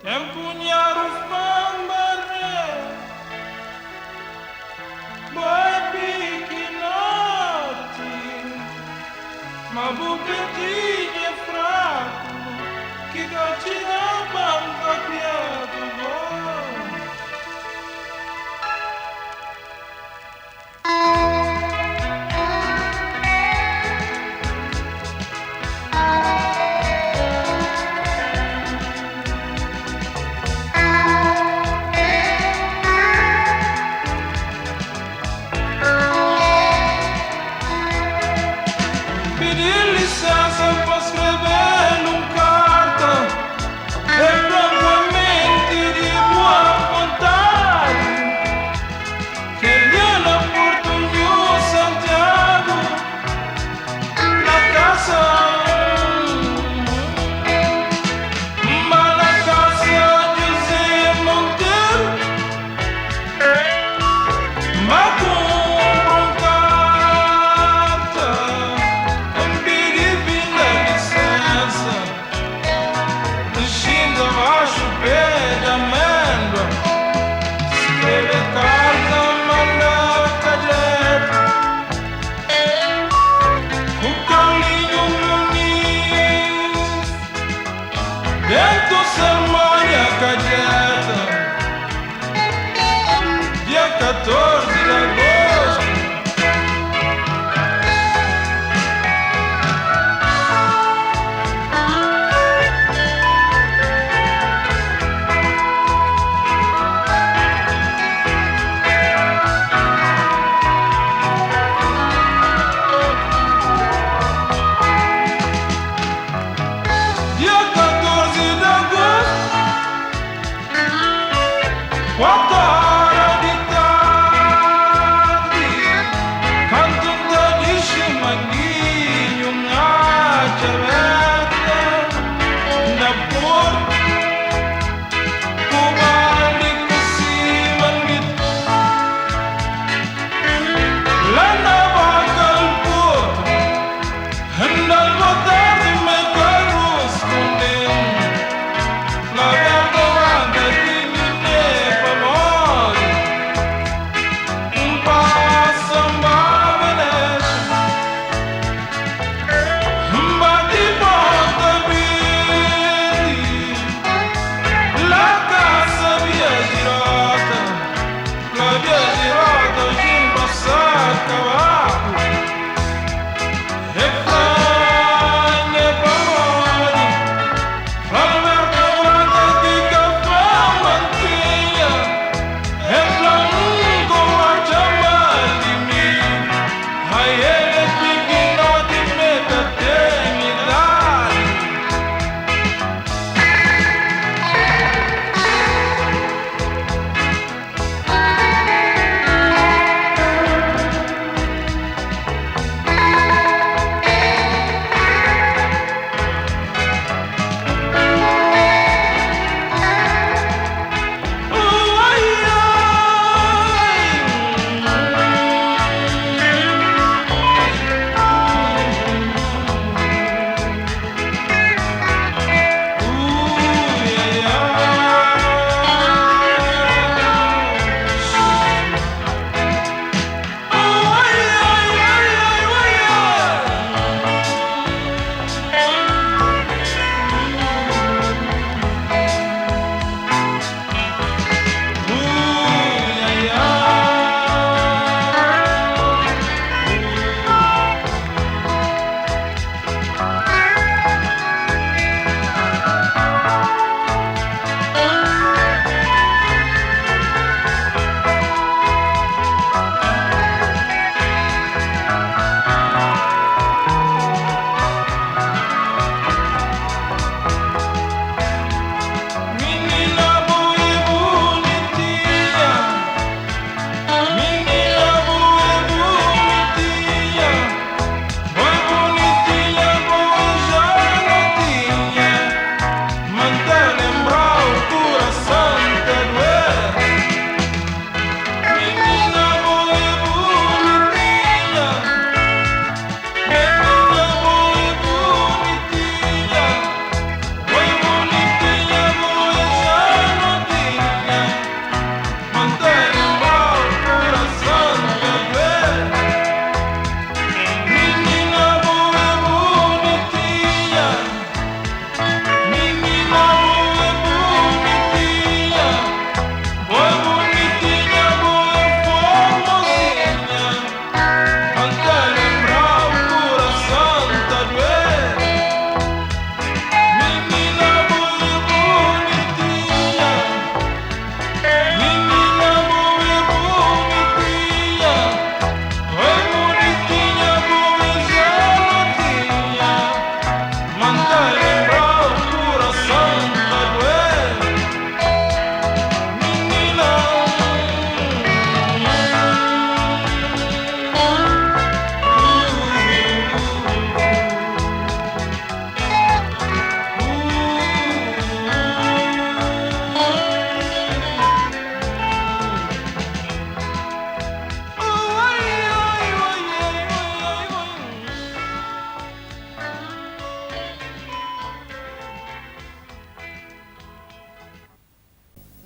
Empunhar o fambaré, boi pequenote, mabuquetinho é fraco, que gatinha banca piado bom. Pedir licença para escrever num carta, é francamente de boa vontade. Quem é na Portunho Santiago, na casa, mas na casa José Monteiro, mas compra carta. Descendo abaixo o pé da amêndoa, escreve carta, manda cadete. O Carlinho Muniz, dentro cerimônia cadeta, dia 14 de agosto. Dia 14 de agosto, 4 horas de tarde, cantando de chimanguinho na chaveta, na porta.